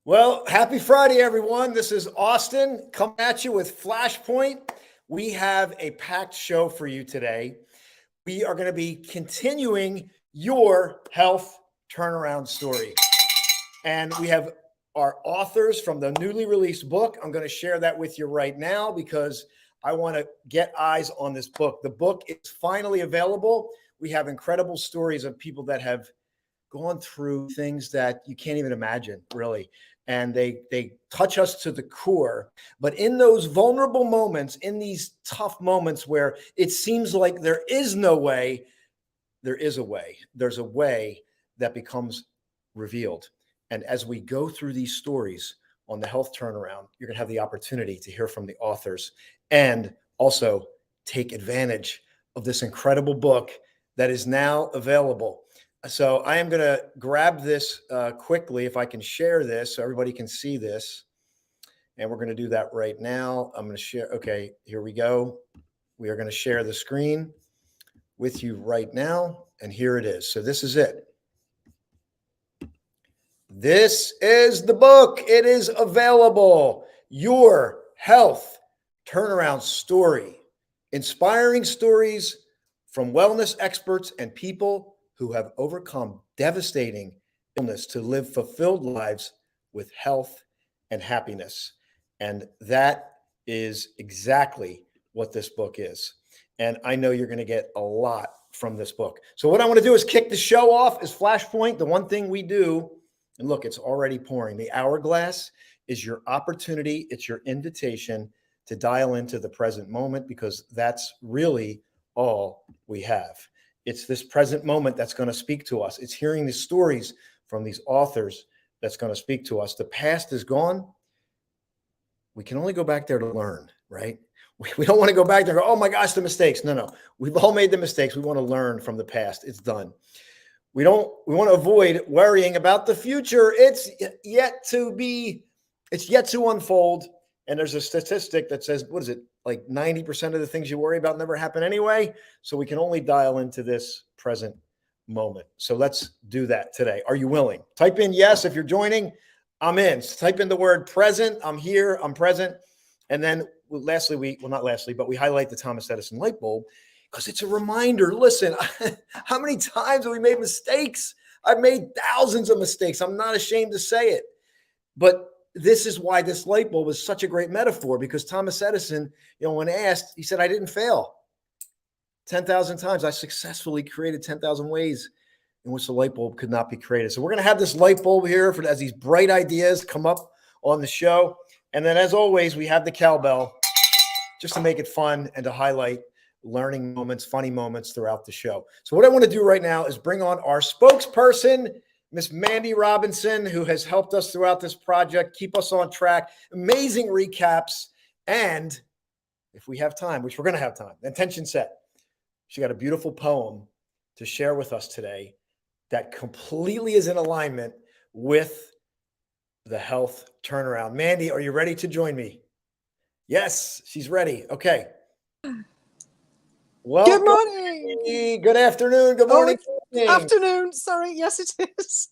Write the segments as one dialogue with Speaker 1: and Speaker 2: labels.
Speaker 1: Well, happy Friday, everyone. This is Austin coming at you with Flashpoint. We have a packed show for you today. We are going to be continuing your health turnaround story. And we have our authors from the newly released book. I'm going to share that with you right now because I want to get eyes on this book. The book is finally available. We have incredible stories of people that have gone through things that you can't even imagine, really. And they touch us to the core. But in those vulnerable moments, in these tough moments where it seems like there is no way, there is a way. There's a way that becomes revealed. And as we go through these stories on the health turnaround, you're going to have the opportunity to hear from the authors and also take advantage of this incredible book that is now available. So I am going to grab this quickly, if I can share this so everybody can see this. And we're going to do that right now. I'm going to share. Okay, here we go. We are going to share the screen with you right now. And here it is. So this is it. This is the book. It is available. Your Health Turnaround Story. Inspiring stories from wellness experts and people who have overcome devastating illness to live fulfilled lives with health and happiness. And that is exactly what this book is. And I know you're going to get a lot from this book. So what I want to do is kick the show off as Flashpoint. The one thing we do, and look, it's already pouring. The hourglass is your opportunity. It's your invitation to dial into the present moment because that's really all we have. It's this present moment that's going to speak to us. It's hearing the stories from these authors that's going to speak to us. The past is gone. We can only go back there to learn, right? We don't want to go back there and go, oh my gosh, the mistakes. No. We've all made the mistakes. We want to learn from the past. It's done. We want to avoid worrying about the future. It's yet to unfold. And there's a statistic that says, what is it? Like 90% of the things you worry about never happen anyway. So we can only dial into this present moment. So let's do that today. Are you willing? Type in yes if you're joining. I'm in. Type in the word present. I'm here. I'm present. And then lastly, we highlight the Thomas Edison light bulb because it's a reminder. Listen, how many times have we made mistakes? I've made thousands of mistakes. I'm not ashamed to say it. But this is why this light bulb is such a great metaphor, because Thomas Edison, when asked, he said, I didn't fail 10,000 times. I successfully created 10,000 ways in which the light bulb could not be created. So we're going to have this light bulb here as these bright ideas come up on the show. And then as always, we have the cowbell just to make it fun and to highlight learning moments, funny moments throughout the show. So what I want to do right now is bring on our spokesperson, Miss Mandy Robinson, who has helped us throughout this project, keep us on track, amazing recaps, and if we have time, which we're going to have time, attention set, she got a beautiful poem to share with us today that completely is in alignment with the health turnaround. Mandy, are you ready to join me? Yes, she's ready. Okay. Welcome.
Speaker 2: Good morning.
Speaker 1: Good afternoon. Good morning.
Speaker 2: Afternoon. Sorry. Yes, it is.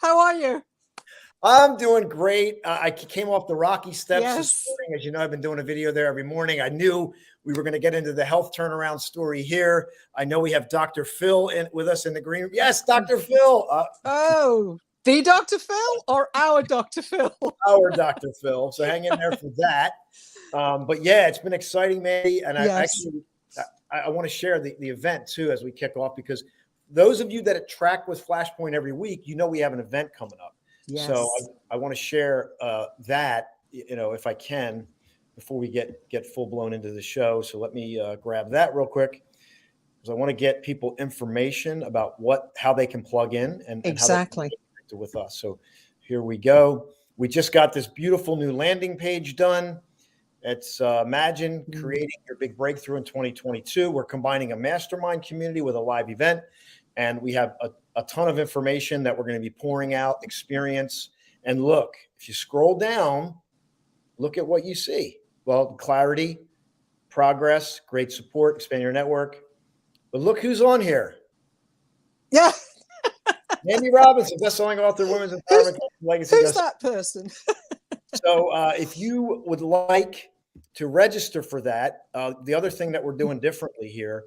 Speaker 2: How are you?
Speaker 1: I'm doing great. I came off the Rocky Steps
Speaker 2: Yes.
Speaker 1: this morning. As you know, I've been doing a video there every morning. I knew we were going to get into the health turnaround story here. I know we have Dr. Phil with us in the green room. Yes, Dr. Phil.
Speaker 2: The Dr. Phil or our Dr. Phil?
Speaker 1: Our Dr. Phil. So hang in there for that. But yeah, it's been exciting, Mandy. And I want to share the event too as we kick off, because those of you that track with Flashpoint every week, we have an event coming up.
Speaker 2: Yes.
Speaker 1: So I want to share that, if I can, before we get full blown into the show. So let me grab that real quick, because I want to get people information about how they can plug in and
Speaker 2: exactly
Speaker 1: how they can connect with us. So here we go. We just got this beautiful new landing page done. It's imagine creating your big breakthrough in 2022. We're combining a mastermind community with a live event, and we have a ton of information that we're going to be pouring out, experience. And look, if you scroll down, look at what you see. Well, clarity, progress, great support, expand your network. But look who's on here.
Speaker 2: Yeah.
Speaker 1: Andy Robinson, best-selling author, women's empowerment, legacy.
Speaker 2: Who's that person?
Speaker 1: So if you would like to register for that, the other thing that we're doing differently here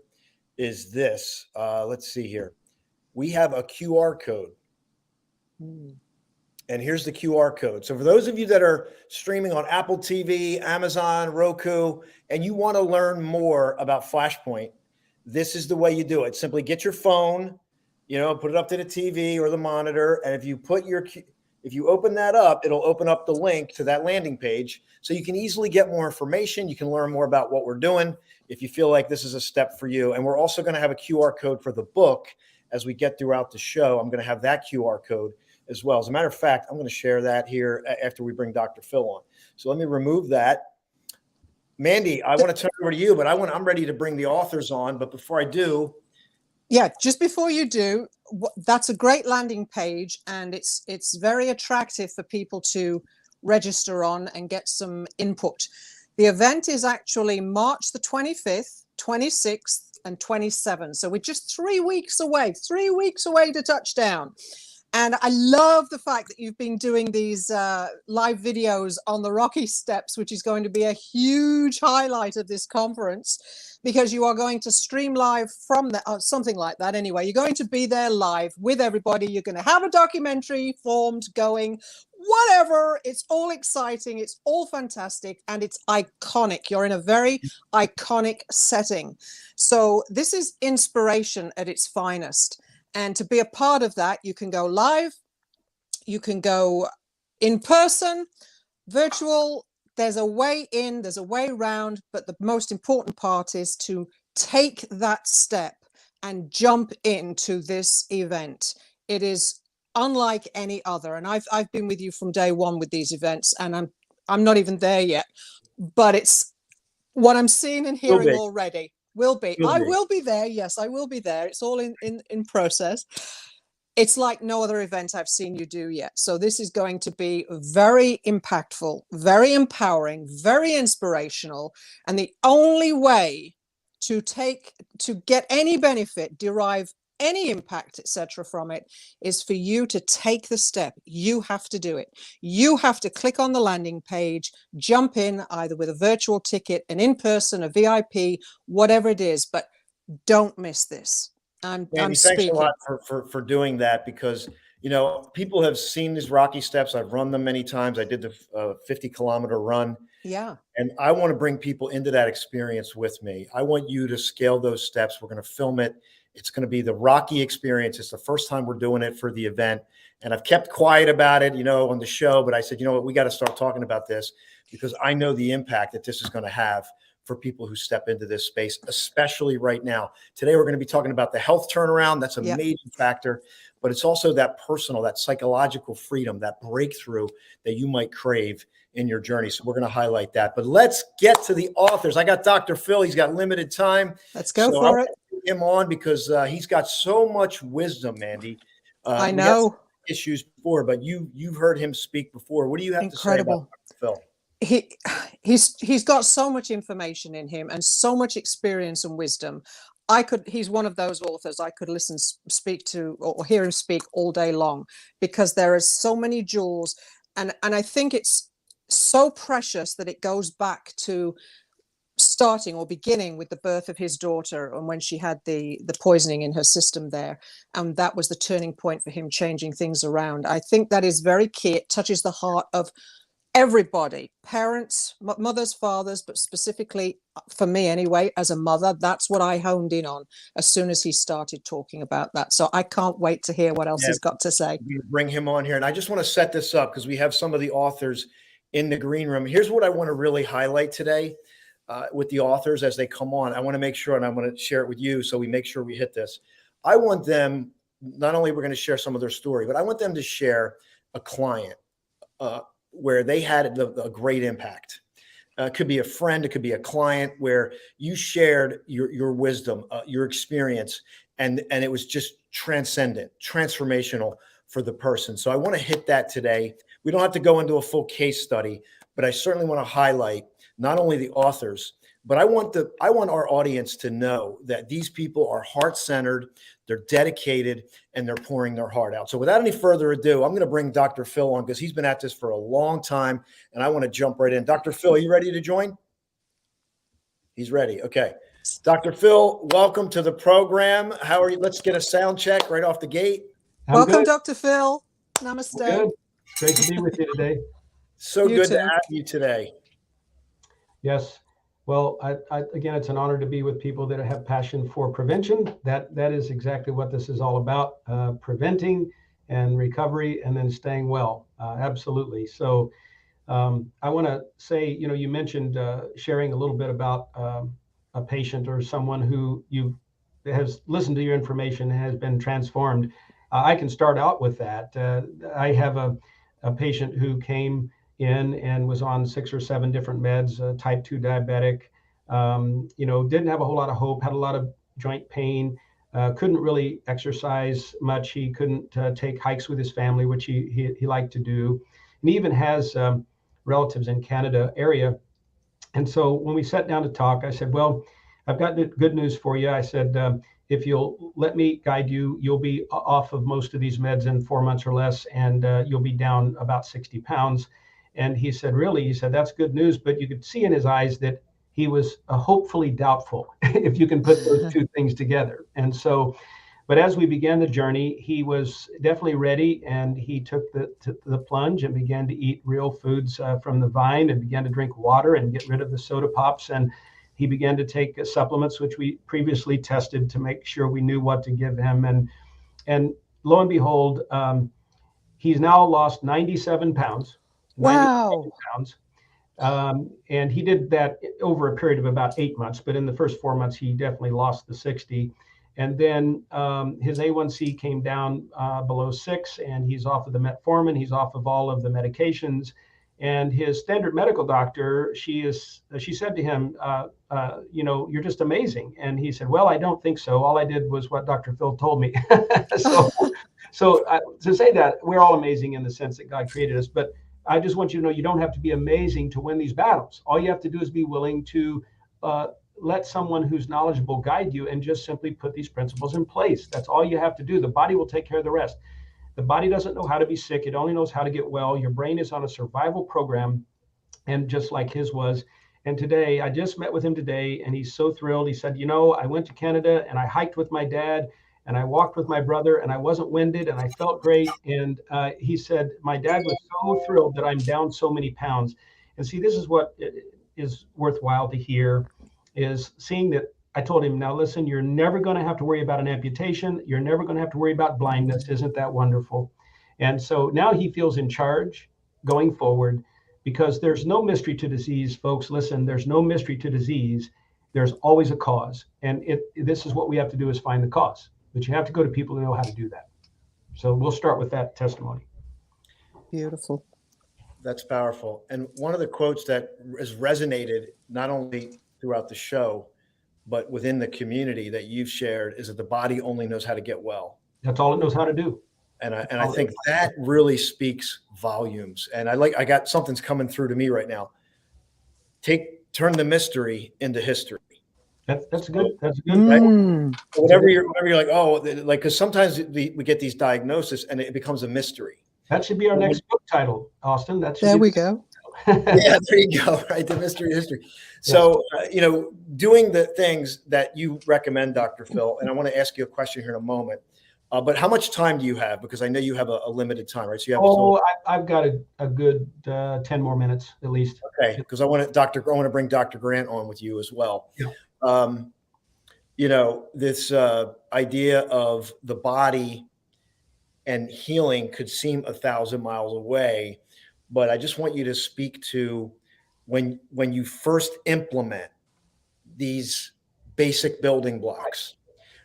Speaker 1: is this. Let's see here. We have a QR code. And here's the QR code. So for those of you that are streaming on Apple TV, Amazon, Roku, and you want to learn more about Flashpoint, this is the way you do it. Simply get your phone, put it up to the TV or the monitor. And if you open that up, it'll open up the link to that landing page. So you can easily get more information. You can learn more about what we're doing if you feel like this is a step for you. And we're also going to have a QR code for the book as we get throughout the show. I'm going to have that QR code as well. As a matter of fact, I'm going to share that here after we bring Dr. Phil on. So let me remove that. Mandy, I want to turn it over to you, but I'm ready to bring the authors on. But before I do.
Speaker 2: Yeah, just before you do, that's a great landing page, and it's very attractive for people to register on and get some input. The event is actually March the 25th, 26th, and 27th. So we're just 3 weeks away to touchdown. And I love the fact that you've been doing these live videos on the Rocky Steps, which is going to be a huge highlight of this conference, because you are going to stream live from something like that. Anyway, you're going to be there live with everybody. You're going to have a documentary formed going, whatever. It's all exciting. It's all fantastic. And it's iconic. You're in a very iconic setting. So this is inspiration at its finest. And to be a part of that, you can go live, you can go in person, virtual. There's a way in, there's a way around, but the most important part is to take that step and jump into this event. It is unlike any other. And I've been with you from day one with these events, and I'm not even there yet, but it's what I'm seeing and hearing already. I will be there. Yes, I will be there. It's all in process. It's like no other event I've seen you do yet. So this is going to be very impactful, very empowering, very inspirational. And the only way to get any benefit, derive any impact, etc. from it, is for you to take the step. You have to do it. You have to click on the landing page, jump in either with a virtual ticket, an in-person, a VIP, whatever it is, but don't miss this. I'm
Speaker 1: thanks a lot for doing that, because people have seen these Rocky Steps. I've run them many times. I did the 50-kilometer run.
Speaker 2: Yeah.
Speaker 1: And I want to bring people into that experience with me. I want you to scale those steps. We're going to film it. It's going to be the Rocky experience. It's the first time we're doing it for the event. And I've kept quiet about it, on the show, but I said, what, we got to start talking about this, because I know the impact that this is going to have for people who step into this space, especially right now. Today, we're going to be talking about the health turnaround. That's a major factor, but it's also that personal, that psychological freedom, that breakthrough that you might crave in your journey. So we're going to highlight that, but let's get to the authors. I got Dr. Phil. He's got limited time.
Speaker 2: Let's go for it.
Speaker 1: Him on because he's got so much wisdom, Mandy.
Speaker 2: I know
Speaker 1: issues before, but you've heard him speak before. What do you have to say about Phil?
Speaker 2: He's got so much information in him and so much experience and wisdom. He's one of those authors I could listen, speak to, or hear him speak all day long, because there are so many jewels, and I think it's so precious that it goes back to starting or beginning with the birth of his daughter, and when she had the poisoning in her system there, and that was the turning point for him, changing things around. I think that is very key. It touches the heart of everybody, parents, mothers, fathers, but specifically for me anyway, as a mother, that's what I honed in on as soon as he started talking about that. So I can't wait to hear what else he's got to say.
Speaker 1: We bring him on here, and I just want to set this up because we have some of the authors in the green room. Here's what I want to really highlight today. With the authors as they come on, I want to make sure, and I want to share it with you so we make sure we hit this. I want them, not only we're going to share some of their story, but I want them to share a client where they had a great impact. It could be a friend, it could be a client where you shared your wisdom, your experience, and it was just transcendent, transformational for the person. So I want to hit that today. We don't have to go into a full case study, but I certainly want to highlight not only the authors, But I want our audience to know that these people are heart-centered, they're dedicated, and they're pouring their heart out. So without any further ado, I'm going to bring Dr. Phil on because he's been at this for a long time, and I want to jump right in. Dr. Phil, are you ready to join? He's ready. Okay. Dr. Phil, welcome to the program. How are you? Let's get a sound check right off the gate.
Speaker 2: Welcome, Dr. Phil. Namaste.
Speaker 3: Good. Great to be with you today.
Speaker 1: So good to have you today.
Speaker 3: Yes. Well, again, it's an honor to be with people that have passion for prevention. That is exactly what this is all about, preventing and recovery and then staying well. Absolutely. So I want to say, you mentioned sharing a little bit about a patient or someone who has listened to your information and has been transformed. I can start out with that. I have a patient who came in and was on 6 or 7 different meds, type 2 diabetic, didn't have a whole lot of hope, had a lot of joint pain, couldn't really exercise much. He couldn't take hikes with his family, which he liked to do. And he even has relatives in Canada area. And so when we sat down to talk, I said, well, I've got good news for you. I said, if you'll let me guide you, you'll be off of most of these meds in 4 months or less, and you'll be down about 60 pounds. And he said, really? He said, that's good news. But you could see in his eyes that he was hopefully doubtful, if you can put those two things together. And so, but as we began the journey, he was definitely ready, and he took the plunge and began to eat real foods from the vine, and began to drink water and get rid of the soda pops. And he began to take supplements, which we previously tested to make sure we knew what to give him. And lo and behold, he's now lost 97 pounds.
Speaker 2: Wow.
Speaker 3: 97 pounds. And he did that over a period of about 8 months, but in the first 4 months, he definitely lost the 60. And then his A1C came down below 6, and he's off of the metformin. He's off of all of the medications. And his standard medical doctor, she said to him, you're just amazing. And he said, well, I don't think so. All I did was what Dr. Phil told me. So to say that, we're all amazing in the sense that God created us. But I just want you to know you don't have to be amazing to win these battles. All you have to do is be willing to let someone who's knowledgeable guide you and just simply put these principles in place. That's all you have to do. The body will take care of the rest. The body doesn't know how to be sick. It only knows how to get well. Your brain is on a survival program, and just like his was. And today, I just met with him today, and he's so thrilled. He said, I went to Canada and I hiked with my dad and I walked with my brother, and I wasn't winded and I felt great. And he said, my dad was so thrilled that I'm down so many pounds. And see, this is what is worthwhile to hear, is seeing that. I told him, now listen, you're never going to have to worry about an amputation. You're never going to have to worry about blindness. Isn't that wonderful? And so now he feels in charge going forward, because there's no mystery to disease, folks. Listen, there's no mystery to disease. There's always a cause. And this is what we have to do, is find the cause. But you have to go to people who know how to do that. So we'll start with that testimony.
Speaker 2: Beautiful.
Speaker 1: That's powerful. And one of the quotes that has resonated not only throughout the show, but within the community that you've shared, is that the body only knows how to get well.
Speaker 3: That's all it knows how to do.
Speaker 1: And I think that really speaks volumes. And I got something's coming through to me right now. Turn the mystery into history.
Speaker 3: That's good. That's good.
Speaker 1: Right? Whatever you're like, because sometimes we get these diagnoses and it becomes a mystery.
Speaker 3: That should be our next book title, Austin.
Speaker 2: There we go.
Speaker 1: Yeah, there you go. Right, the mystery of history. So, doing the things that you recommend, Dr. Phil, and I want to ask you a question here in a moment. But how much time do you have? Because I know you have a limited time, right? So you have.
Speaker 3: I've got a good 10 more minutes at least.
Speaker 1: Okay, because I want to bring Dr. Grant on with you as well.
Speaker 3: Yeah.
Speaker 1: This idea of the body and healing could seem 1,000 miles away, but I just want you to speak to when you first implement these basic building blocks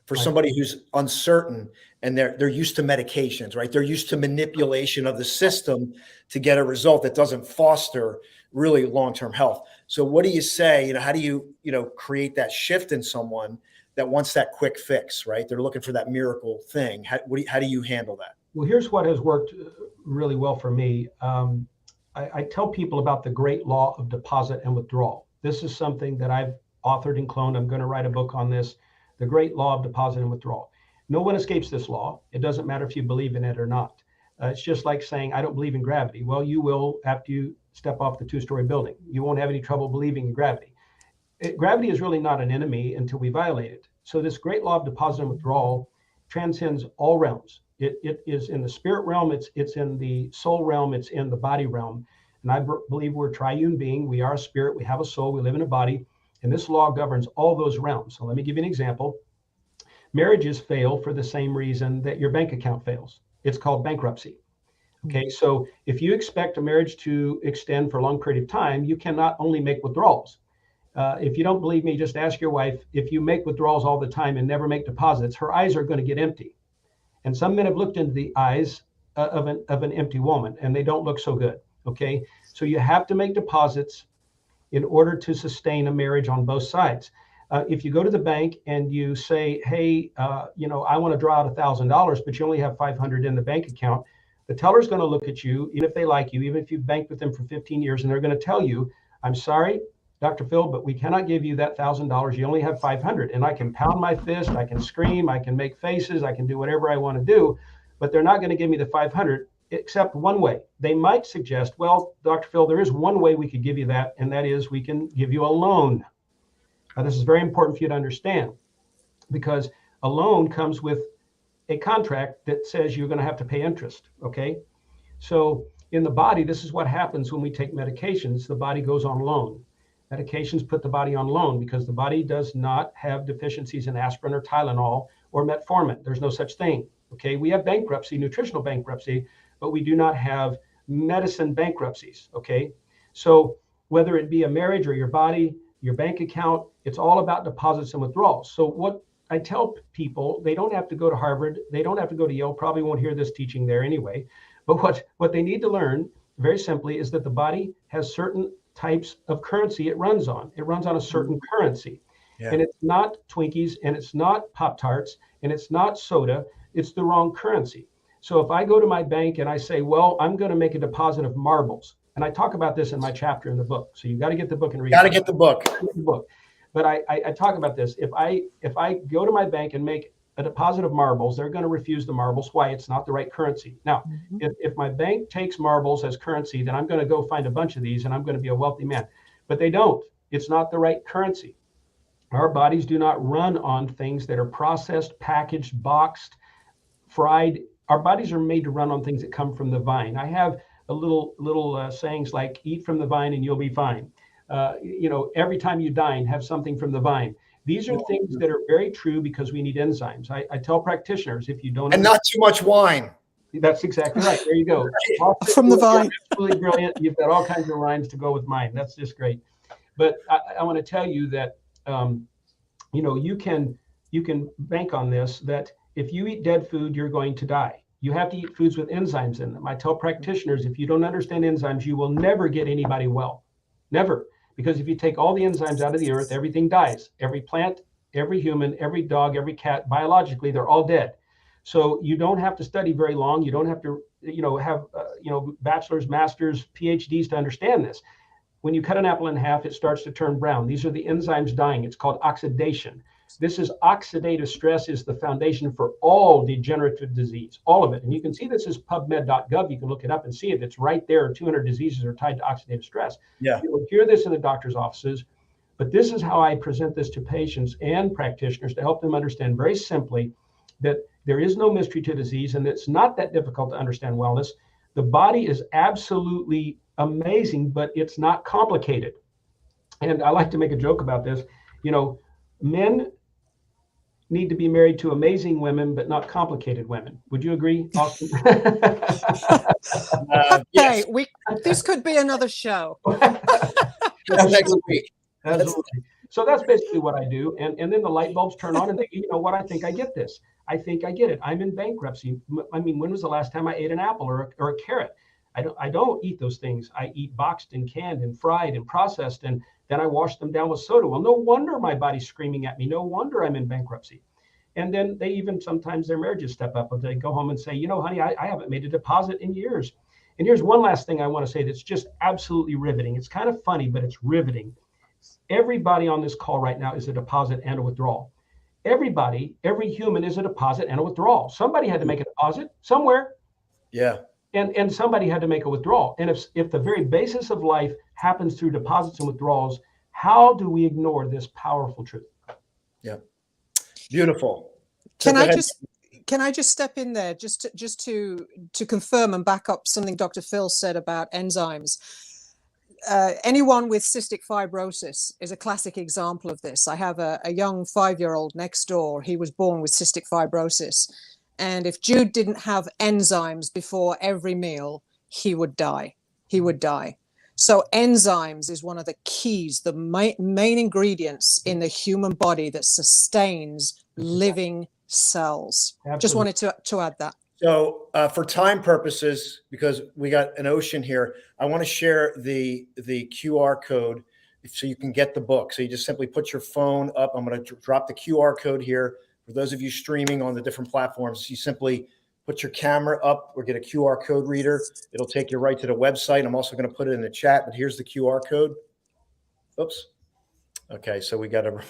Speaker 1: for somebody who's uncertain and they're used to medications, right? They're used to manipulation of the system to get a result that doesn't foster really long-term health. So what do you say? How do you create that shift in someone that wants that quick fix, right? They're looking for that miracle thing. How do you handle that?
Speaker 3: Well, here's what has worked really well for me. I tell people about the great law of deposit and withdrawal. This is something that I've authored and cloned. I'm going to write a book on this, The Great Law of Deposit and Withdrawal. No one escapes this law. It doesn't matter if you believe in it or not. It's just like saying, I don't believe in gravity. Well, you will after you step off the 2-story building. You won't have any trouble believing in gravity. Gravity is really not an enemy until we violate it. So this great law of deposit and withdrawal transcends all realms. It is in the spirit realm, it's in the soul realm, it's in the body realm. And I believe we're a triune being. We are a spirit, we have a soul, we live in a body, and this law governs all those realms. So let me give you an example. Marriages fail for the same reason that your bank account fails. It's called bankruptcy. Okay, so if you expect a marriage to extend for a long period of time, you cannot only make withdrawals. If you don't believe me, just ask your wife. If you make withdrawals all the time and never make deposits, her eyes are going to get empty. And some men have looked into the eyes of an empty woman, and they don't look so good. Okay, so you have to make deposits in order to sustain a marriage on both sides. If you go to the bank and you say, hey, I want to draw out $1,000, but you only have $500 in the bank account, the teller's going to look at you, even if they like you, even if you've banked with them for 15 years, and they're going to tell you, I'm sorry, Dr. Phil, but we cannot give you that $1,000. You only have $500. And I can pound my fist, I can scream, I can make faces, I can do whatever I want to do, but they're not going to give me the $500 except one way. They might suggest, well, Dr. Phil, there is one way we could give you that, and that is we can give you a loan. Now, this is very important for you to understand, because a loan comes with a contract that says you're going to have to pay interest. Okay. So in the body, this is what happens when we take medications. The body goes on loan. Medications put the body on loan because the body does not have deficiencies in aspirin or Tylenol or metformin. There's no such thing. Okay. We have bankruptcy, nutritional bankruptcy, but we do not have medicine bankruptcies. Okay. So whether it be a marriage or your body, your bank account, it's all about deposits and withdrawals. So what I tell people, they don't have to go to Harvard, they don't have to go to Yale, probably won't hear this teaching there anyway. But what they need to learn very simply is that the body has certain types of currency it runs on. It runs on a certain currency. Yeah. And it's not Twinkies, and it's not Pop-Tarts, and it's not soda. It's the wrong currency. So if I go to my bank and I say, well, I'm going to make a deposit of marbles, and I talk about this in my chapter in the book. So you got to get the book and read it.
Speaker 1: Got to get the book.
Speaker 3: But I talk about this. If I go to my bank and make a deposit of marbles, they're going to refuse the marbles. Why? It's not the right currency. Now, if my bank takes marbles as currency, then I'm going to go find a bunch of these and I'm going to be a wealthy man. But they don't. It's not the right currency. Our bodies do not run on things that are processed, packaged, boxed, fried. Our bodies are made to run on things that come from the vine. I have a little sayings like, eat from the vine and you'll be fine. Every time you dine, have something from the vine. These are things that are very true because we need enzymes. I tell practitioners, if you don't,
Speaker 1: and not too much wine.
Speaker 3: That's exactly right. There you go.
Speaker 2: From the vine.
Speaker 3: Absolutely brilliant. You've got all kinds of rhymes to go with mine. That's just great. But I want to tell you that you can bank on this, that if you eat dead food, you're going to die. You have to eat foods with enzymes in them. I tell practitioners, if you don't understand enzymes, you will never get anybody well. Never. Because if you take all the enzymes out of the earth, everything dies. Every plant, every human, every dog, every cat, biologically, they're all dead. So you don't have to study very long. You don't have to, have, bachelor's, master's, PhDs to understand this. When you cut an apple in half, it starts to turn brown. These are the enzymes dying. It's called oxidation. This is oxidative stress is the foundation for all degenerative disease, all of it. And you can see this is pubmed.gov. You can look it up and see it. It's right there. 200 diseases are tied to oxidative stress.
Speaker 1: Yeah.
Speaker 3: You will hear this in the doctor's offices, but this is how I present this to patients and practitioners to help them understand very simply that there is no mystery to disease, and it's not that difficult to understand wellness. The body is absolutely amazing, but it's not complicated. And I like to make a joke about this. Men need to be married to amazing women, but not complicated women. Would you agree, Austin?
Speaker 2: Yes. Hey, this could be another show.
Speaker 1: Next week.
Speaker 3: Absolutely. So that's basically what I do. And then the light bulbs turn on and they, I think I get this. I think I get it. I'm in bankruptcy. I mean, when was the last time I ate an apple or a carrot? I don't eat those things. I eat boxed and canned and fried and processed, and then I wash them down with soda. Well, no wonder my body's screaming at me. No wonder I'm in bankruptcy. And then they even sometimes their marriages step up and they go home and say, honey, I haven't made a deposit in years. And here's one last thing I want to say that's just absolutely riveting. It's kind of funny, but it's riveting. everybody on this call right now is a deposit and a withdrawal. Everybody, every human is a deposit and a withdrawal. Somebody had to make a deposit somewhere.
Speaker 1: Yeah.
Speaker 3: And somebody had to make a withdrawal. And if the very basis of life happens through deposits and withdrawals, how do we ignore this powerful truth?
Speaker 1: Yeah. Beautiful. So
Speaker 2: Can I just step in there just to confirm and back up something Dr. Phil said about enzymes? Anyone with cystic fibrosis is a classic example of this. I have a young 5-year-old next door. He was born with cystic fibrosis. And if Jude didn't have enzymes before every meal, he would die. He would die. So enzymes is one of the keys, the main ingredients in the human body that sustains living cells.
Speaker 3: Absolutely.
Speaker 2: Just wanted to add that.
Speaker 1: So for time purposes, because we got an ocean here, I want to share the QR code so you can get the book. So you just simply put your phone up. I'm going to drop the QR code here. For those of you streaming on the different platforms, you simply put your camera up or get a QR code reader. It'll take you right to the website. I'm also going to put it in the chat, but here's the QR code. Oops. Okay, so we got to...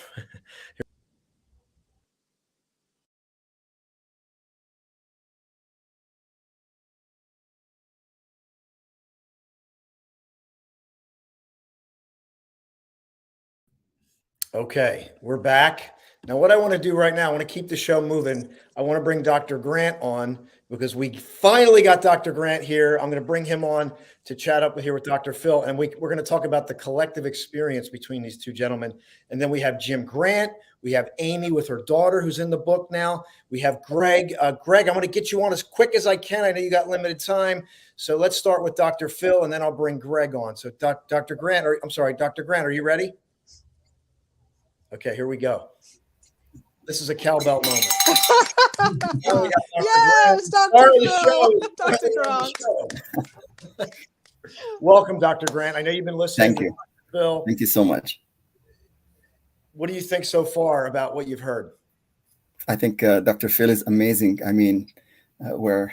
Speaker 1: Okay, we're back. Now, what I want to do right now, I want to keep the show moving. I want to bring Dr. Grant on because we finally got Dr. Grant here. I'm going to bring him on to chat up here with Dr. Phil, and we're going to talk about the collective experience between these two gentlemen. And then we have Jim Grant. We have Amy with her daughter who's in the book now. We have Greg. Greg, I'm going to get you on as quick as I can. I know you got limited time. So let's start with Dr. Phil, and then I'll bring Greg on. So Dr. Grant, Dr. Grant, are you ready? Okay, here we go. This is a cowbell moment.
Speaker 2: Yes, Dr. Phil. Dr. Grant.
Speaker 1: Welcome, Dr. Grant. I know you've been listening.
Speaker 4: Thank you,
Speaker 1: Phil.
Speaker 4: Thank you so much.
Speaker 1: What do you think so far about what you've heard?
Speaker 4: I think Dr. Phil is amazing. I mean, we're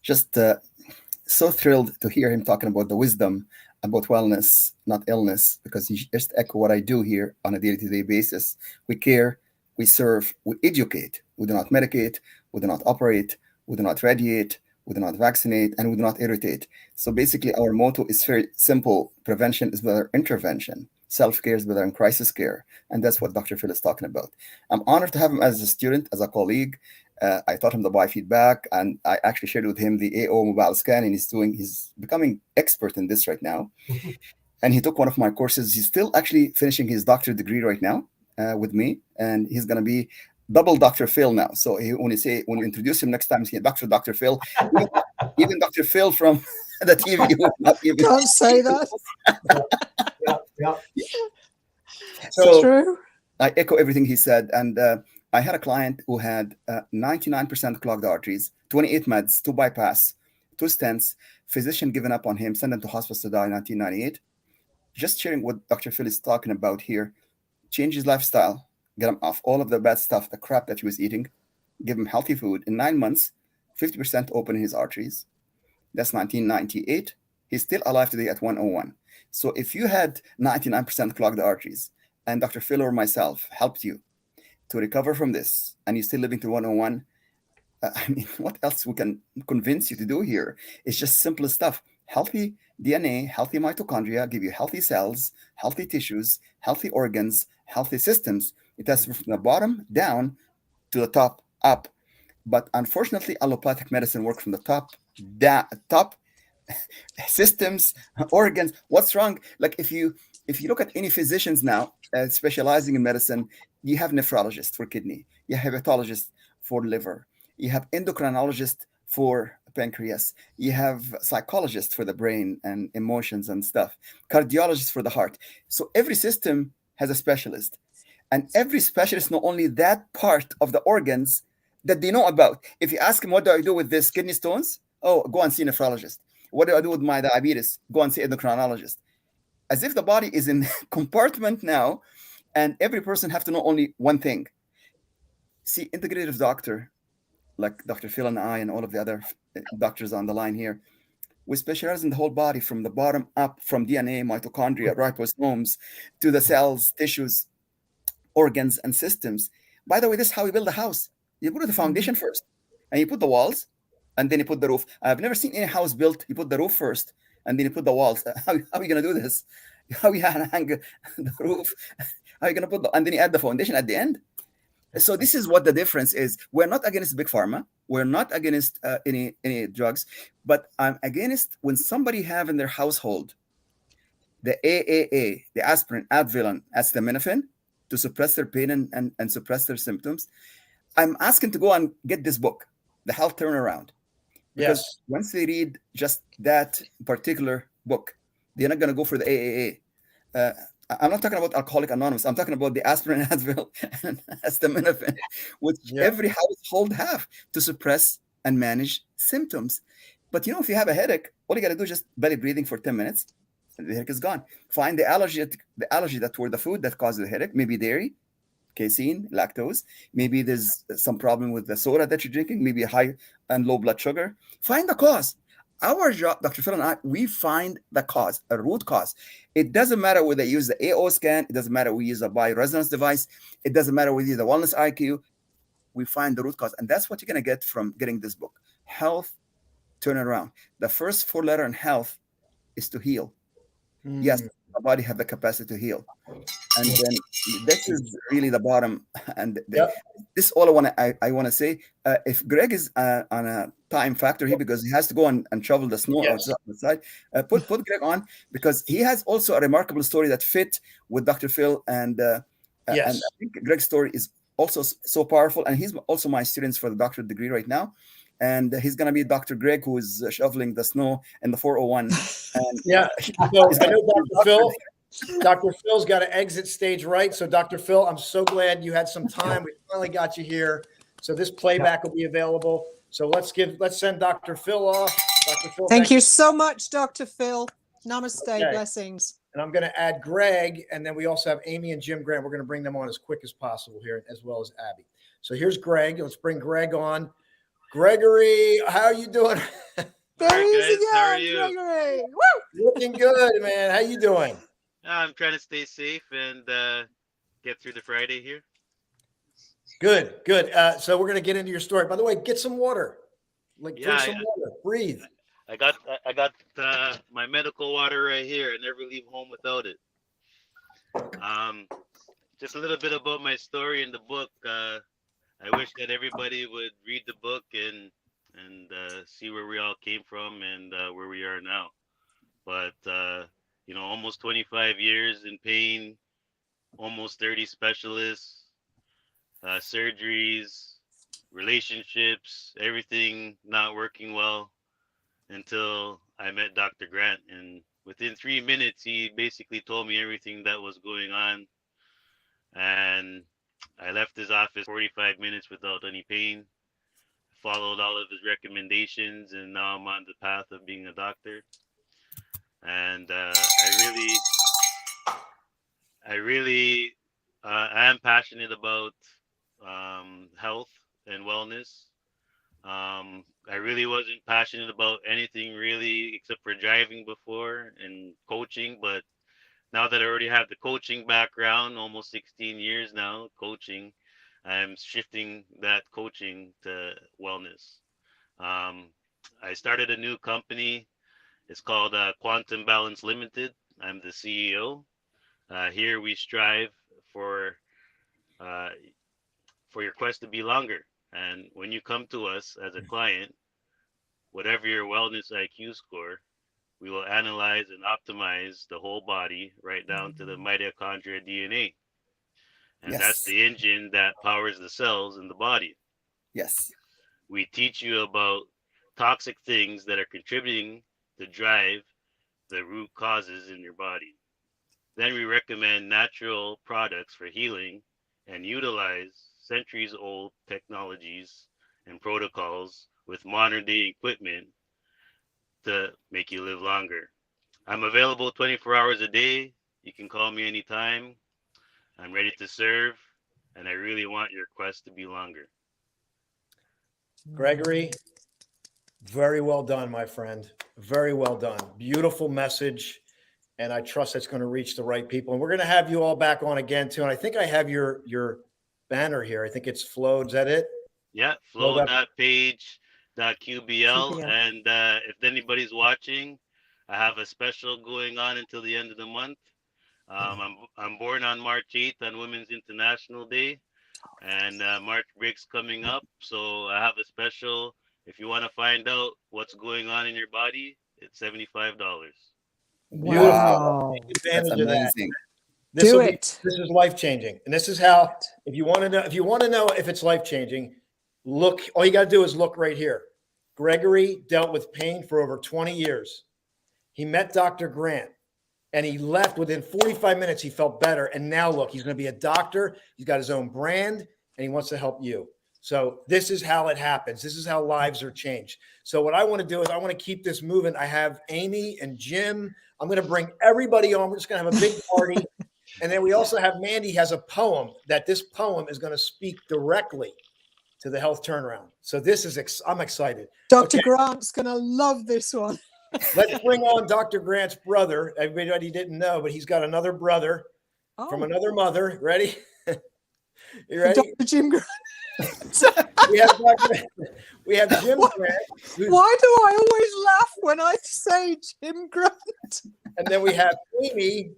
Speaker 4: just so thrilled to hear him talking about the wisdom about wellness, not illness, because he just echo what I do here on a day-to-day basis. We care, we serve, we educate. We do not medicate, we do not operate, we do not radiate, we do not vaccinate, and we do not irritate. So basically, our motto is very simple. Prevention is better intervention. Self-care is better than crisis care. And that's what Dr. Phil is talking about. I'm honored to have him as a student, as a colleague. I taught him the biofeedback, and I actually shared with him the AO mobile scan, and he's becoming expert in this right now. And he took one of my courses. He's still actually finishing his doctorate degree right now with me, and he's going to be double Dr. Phil now. So when you introduce him next time, say Dr. Phil, even Dr. Phil from the TV will not even
Speaker 2: Can't say that.
Speaker 3: Yeah.
Speaker 4: So
Speaker 2: True.
Speaker 4: I echo everything he said, and I had a client who had 99% clogged arteries, 28 meds, 2 bypass, 2 stents, physician given up on him, sent him to hospice to die in 1998. Just sharing what Dr. Phil is talking about here, change his lifestyle, get him off all of the bad stuff, the crap that he was eating, give him healthy food. In 9 months, 50% open in his arteries. That's 1998. He's still alive today at 101. So if you had 99% clogged arteries and Dr. Phil or myself helped you to recover from this, and you're still living to 101, I mean, what else we can convince you to do here? It's just simple stuff. Healthy DNA, healthy mitochondria give you healthy cells, healthy tissues, healthy organs, healthy systems. It has from the bottom down to the top up. But unfortunately, allopathic medicine works from the top down, top systems, organs. What's wrong? Like if you look at any physicians now specializing in medicine, you have nephrologists for kidney, you have hepatologists for liver, you have endocrinologists for pancreas, you have psychologists for the brain and emotions and stuff, cardiologists for the heart. So every system has a specialist, and every specialist know only that part of the organs that they know about. If you ask them, what do I do with this kidney stones? Oh, go and see a nephrologist. What do I do with my diabetes? Go and see an endocrinologist. As if the body is in compartment now, and every person have to know only one thing. See, integrative doctor, like Dr. Phil and I and all of the other doctors on the line here, We specialize in the whole body from the bottom up, from DNA, mitochondria, ribosomes, to the cells, tissues, organs, and systems. By the way, this is how we build a house. You put the foundation first, and you put the walls, and then you put the roof. I've never seen any house built. You put the roof first, and then you put the walls. How are you going to do this? How are you going to hang the roof? How are you going to put and then you add the foundation at the end? So this is what the difference is. We're not against big pharma. We're not against any drugs, but I'm against when somebody have in their household the AAA, the aspirin, Advil, acetaminophen to suppress their pain and suppress their symptoms. I'm asking to go and get this book, The Health Turnaround, because once they read just that particular book, they're not going to go for the AAA. I'm not talking about Alcoholic Anonymous. I'm talking about the aspirin, Advil, and acetaminophen, which every household have to suppress and manage symptoms. But if you have a headache, all you got to do is just belly breathing for 10 minutes, and the headache is gone. Find the allergy that toward the food that causes the headache. Maybe dairy, casein, lactose. Maybe there's some problem with the soda that you're drinking. Maybe high and low blood sugar. Find the cause. Our job, Dr. Phil and I, we find the cause, a root cause. It doesn't matter whether you use the AO scan. It doesn't matter we use a bioresonance device. It doesn't matter whether you use the Wellness IQ. We find the root cause. And that's what you're going to get from getting this book, Health Turnaround. The first 4 letters in health is to heal. Yes, the body have the capacity to heal. And then this is really the bottom. And this all I want to say. If Greg is on a time factor here because he has to go and shovel the snow outside, put Greg on, because he has also a remarkable story that fit with Dr. Phil. And I think Greg's story is also so powerful. And he's also my students for the doctorate degree right now. And he's going to be Dr. Greg, who is shoveling the snow in the 401. And
Speaker 1: so I know Dr. Phil. Dr. Phil's got to exit stage right. So Dr. Phil, I'm so glad you had some time. We finally got you here. So this playback will be available. So let's send Dr. Phil off. Dr. Phil,
Speaker 2: thank you so much, Dr. Phil. Namaste, blessings.
Speaker 1: And I'm going to add Greg, and then we also have Amy and Jim Grant. We're going to bring them on as quick as possible here, as well as Abby. So here's Greg. Let's bring Greg on. Gregory, how are you doing?
Speaker 2: There he is again,
Speaker 5: how are you?
Speaker 2: Gregory. Woo!
Speaker 1: Looking good, man. How you doing?
Speaker 5: I'm trying to stay safe and get through the Friday here.
Speaker 1: Good. So we're gonna get into your story. By the way, get some water. Drink some water. Breathe.
Speaker 5: I got my medical water right here. I never leave home without it. Just a little bit about my story in the book. I wish that everybody would read the book and see where we all came from and where we are now. But almost 25 years in pain, almost 30 specialists, surgeries, relationships, everything not working well until I met Dr. Grant. And within 3 minutes, he basically told me everything that was going on. And I left his office 45 minutes without any pain, followed all of his recommendations, and now I'm on the path of being a doctor. And I really am passionate about health and wellness. I really wasn't passionate about anything really except for driving before and coaching, but now that I already have the coaching background, almost 16 years now coaching, I'm shifting that coaching to wellness. I started a new company. It's called Quantum Balance Limited. I'm the CEO. Here we strive for your quest to be longer. And when you come to us as a client, whatever your wellness IQ score, we will analyze and optimize the whole body right down to the mitochondria DNA. And that's the engine that powers the cells in the body.
Speaker 4: Yes.
Speaker 5: We teach you about toxic things that are contributing to drive the root causes in your body. Then we recommend natural products for healing and utilize centuries-old technologies and protocols with modern-day equipment to make you live longer. I'm available 24 hours a day. You can call me anytime. I'm ready to serve, and I really want your quest to be longer.
Speaker 1: Gregory, Very well done, my friend. Very well done. Beautiful message. And I trust it's going to reach the right people. And we're going to have you all back on again too. And I think I have your banner here. I think it's Flo. Is that it?
Speaker 5: Yeah, flow.page.qbl. And if anybody's watching, I have a special going on until the end of the month. I'm born on March 8th on Women's International Day, and March break's coming up. So I have a special. If you want to find out what's going on in your body, it's $75.
Speaker 1: Wow. Take advantage of that. This is life-changing. And this is how, if you want to know if it's life-changing, look, all you got to do is look right here. Gregory dealt with pain for over 20 years. He met Dr. Grant and he left within 45 minutes. He felt better. And now look, he's going to be a doctor. He's got his own brand and he wants to help you. So this is how it happens. This is how lives are changed. So what I want to do is I want to keep this moving. I have Amy and Jim. I'm going to bring everybody on. We're just going to have a big party. And then we also have Mandy has a poem that this poem is going to speak directly to the health turnaround. So this is, I'm excited.
Speaker 2: Dr. Grant's going to love this one.
Speaker 1: Let's bring on Dr. Grant's brother. Everybody didn't know, but he's got another brother from another mother. Ready? You ready?
Speaker 2: Dr. Jim Grant.
Speaker 1: we have Jim Grant.
Speaker 2: Why do I always laugh when I say Jim Grant?
Speaker 1: And then we have Amy.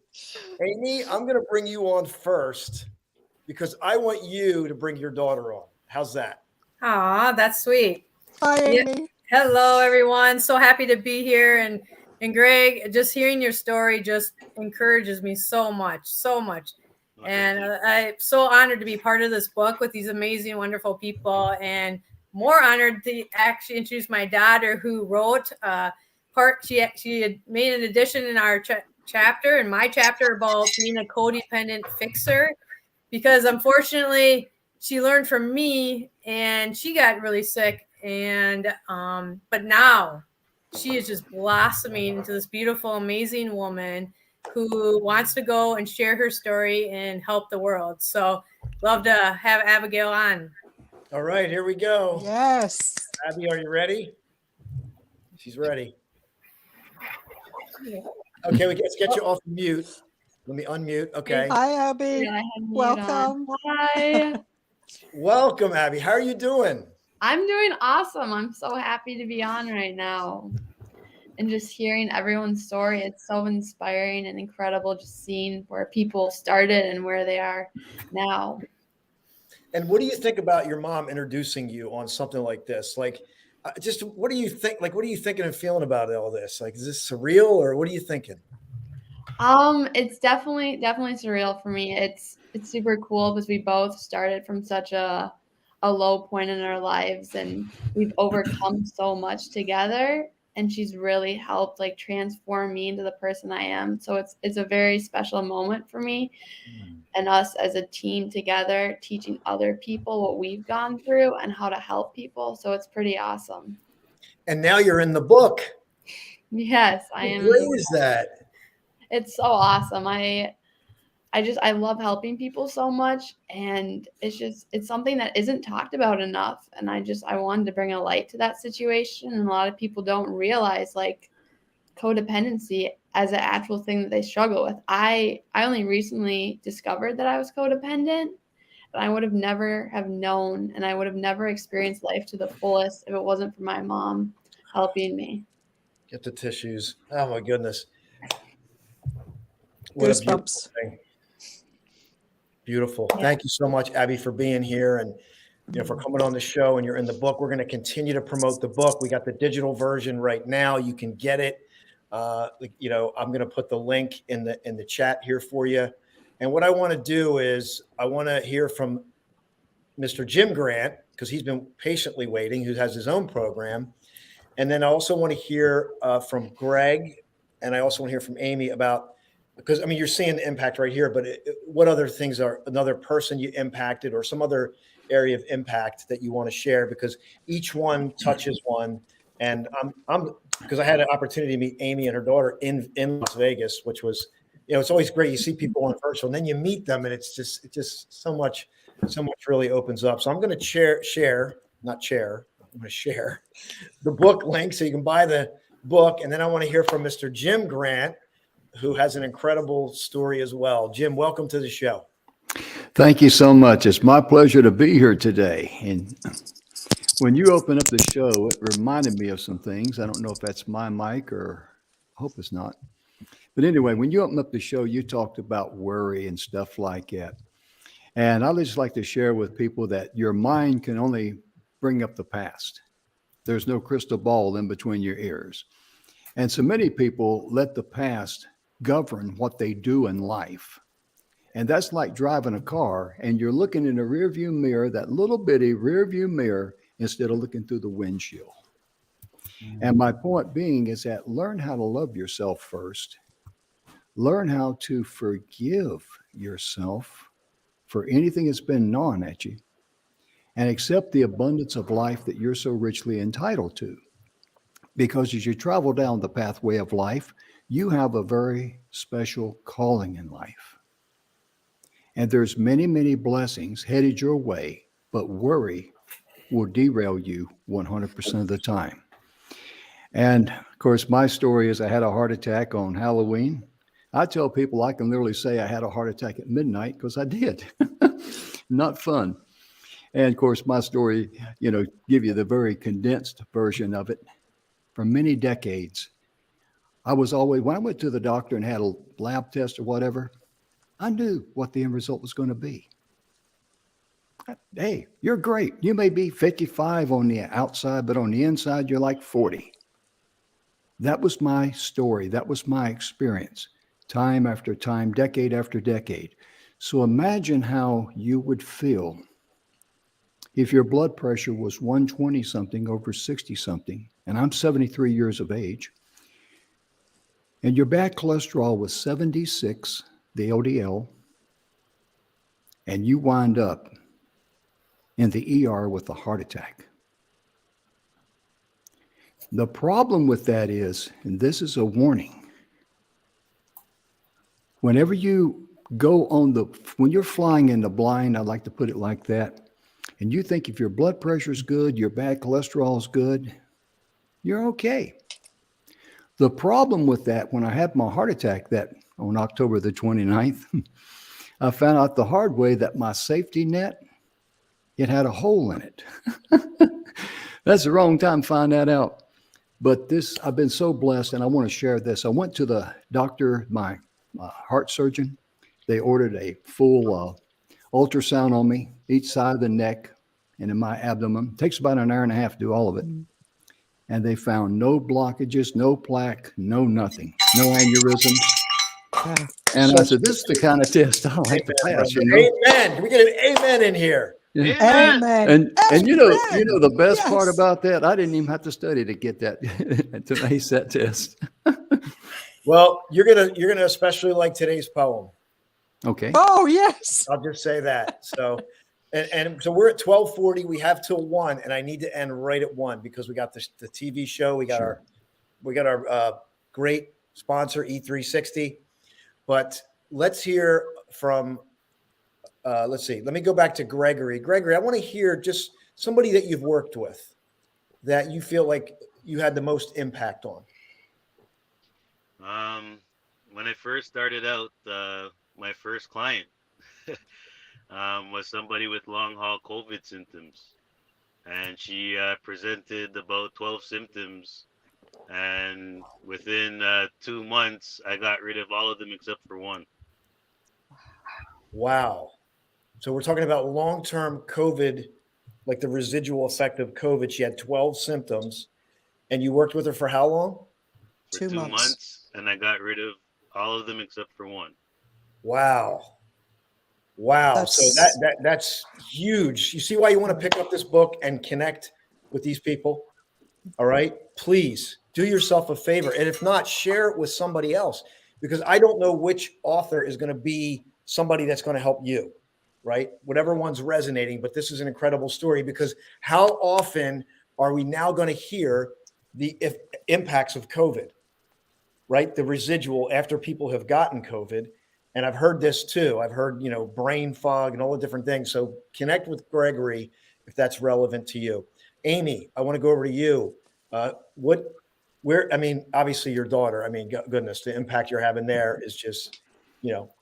Speaker 1: Amy, I'm going to bring you on first because I want you to bring your daughter on. How's that?
Speaker 6: Aw, that's sweet.
Speaker 2: Hi, Amy.
Speaker 6: Yeah. Hello, everyone. So happy to be here. And Greg, just hearing your story just encourages me so much, so much. And I'm so honored to be part of this book with these amazing, wonderful people, and more honored to actually introduce my daughter, who wrote she had made an addition in our chapter, in my chapter, about being a codependent fixer, because unfortunately she learned from me and she got really sick, and but now she is just blossoming into this beautiful, amazing woman who wants to go and share her story and help the world. So love to have Abigail on.
Speaker 1: All right, here we go.
Speaker 2: Yes.
Speaker 1: Abby, are you ready? She's ready. Okay, let's get you off mute. Let me unmute. Okay.
Speaker 2: Hi, Abby.
Speaker 7: Yeah,
Speaker 2: welcome.
Speaker 7: Hi.
Speaker 1: Welcome, Abby. How are you doing?
Speaker 7: I'm doing awesome. I'm so happy to be on right now. And just hearing everyone's story, it's so inspiring and incredible, just seeing where people started and where they are now.
Speaker 1: And what do you think about your mom introducing you on something like this? Like, just what do you think? Like, what are you thinking and feeling about all this? Like, is this surreal or what are you thinking?
Speaker 7: It's definitely surreal for me. It's super cool because we both started from such a low point in our lives, and we've overcome so much together. And she's really helped like transform me into the person I am. So it's a very special moment for me and us as a team together, teaching other people what we've gone through and how to help people. So it's pretty awesome.
Speaker 1: And now you're in the book.
Speaker 7: Yes, I am.
Speaker 1: What is that?
Speaker 7: It's so awesome. I love helping people so much, and it's something that isn't talked about enough. And I wanted to bring a light to that situation. And a lot of people don't realize like codependency as an actual thing that they struggle with. I only recently discovered that I was codependent, but I would have never have known, and I would have never experienced life to the fullest if it wasn't for my mom helping me.
Speaker 1: Get the tissues. Oh my goodness. What a beautiful thing. Beautiful. Yeah. Thank you so much, Abby, for being here and for coming on the show. And you're in the book. We're going to continue to promote the book. We got the digital version right now. You can get it. I'm going to put the link in the chat here for you. And what I want to do is I want to hear from Mr. Jim Grant, because he's been patiently waiting, who has his own program. And then I also want to hear from Greg, and I also want to hear from Amy about. Because, I mean, you're seeing the impact right here, but what other things are another person you impacted or some other area of impact that you want to share? Because each one touches one. And I'm because I had an opportunity to meet Amy and her daughter in Las Vegas, which was, it's always great. You see people on virtual and then you meet them and it's just so much really opens up. So I'm going to share, not chair. I'm going to share the book link so you can buy the book. And then I want to hear from Mr. Jim Grant, who has an incredible story as well. Jim, welcome to the show.
Speaker 8: Thank you so much. It's my pleasure to be here today. And when you open up the show, it reminded me of some things. I don't know if that's my mic or I hope it's not. But anyway, when you open up the show, you talked about worry and stuff like that. And I just like to share with people that your mind can only bring up the past. There's no crystal ball in between your ears. And so many people let the past govern what they do in life. And that's like driving a car and you're looking in a rear view mirror, that little bitty rear view mirror, instead of looking through the windshield. And my point being is that learn how to love yourself first. Learn how to forgive yourself for anything that's been gnawing at you, and accept the abundance of life that you're so richly entitled to. Because as you travel down the pathway of life, you have a very special calling in life. And there's many, many blessings headed your way, but worry will derail you 100% of the time. And of course, my story is I had a heart attack on Halloween. I tell people I can literally say I had a heart attack at midnight because I did. Not fun. And of course, my story, give you the very condensed version of it. For many decades, I was always, when I went to the doctor and had a lab test or whatever, I knew what the end result was going to be. Hey, you're great. You may be 55 on the outside, but on the inside, you're like 40. That was my story. That was my experience, time after time, decade after decade. So imagine how you would feel if your blood pressure was 120 something over 60 something, and I'm 73 years of age, and your bad cholesterol was 76, the LDL, and you wind up in the ER with a heart attack. The problem with that is, and this is a warning, whenever you go when you're flying in the blind, I like to put it like that, and you think if your blood pressure is good, your bad cholesterol is good, you're okay. The problem with that, when I had my heart attack on October the 29th, I found out the hard way that my safety net, it had a hole in it. That's the wrong time to find that out. But I've been so blessed, and I want to share this. I went to the doctor, my heart surgeon. They ordered a full ultrasound on me, each side of the neck and in my abdomen. It takes about an hour and a half to do all of it. And they found no blockages, no plaque, no nothing, no aneurysms.
Speaker 2: Yeah.
Speaker 8: And I said, this is the kind of test I like to pass.
Speaker 1: Amen. Can we get an amen in here?
Speaker 5: Amen.
Speaker 2: Amen.
Speaker 8: And you know the best part about that, I didn't even have to study to get that to ace that test.
Speaker 1: Well, you're gonna especially like today's poem.
Speaker 8: Okay.
Speaker 2: Oh, yes.
Speaker 1: I'll just say that. So, and so we're at 12:40. We have till 1, and I need to end right at 1 because we got the TV show. We got our great sponsor E360. But let's hear from. Let's see. Let me go back to Gregory. Gregory, I want to hear just somebody that you've worked with that you feel like you had the most impact on.
Speaker 5: When I first started out, my first client was somebody with long haul COVID symptoms, and she presented about 12 symptoms, and within 2 months, I got rid of all of them except for one.
Speaker 1: Wow. So we're talking about long-term COVID, like the residual effect of COVID. She had 12 symptoms, and you worked with her for how long?
Speaker 5: For 2 months, and I got rid of all of them except for one.
Speaker 1: Wow. So that's huge. You see why you want to pick up this book and connect with these people? All right. Please do yourself a favor. And if not, share it with somebody else, because I don't know which author is going to be somebody that's going to help you, right? Whatever one's resonating, but this is an incredible story, because how often are we now going to hear the impacts of COVID, right? The residual after people have gotten COVID. And I've heard this too. I've heard, brain fog and all the different things. So connect with Gregory if that's relevant to you. Amy, I want to go over to you. I mean, obviously your daughter, I mean, goodness, the impact you're having there is just,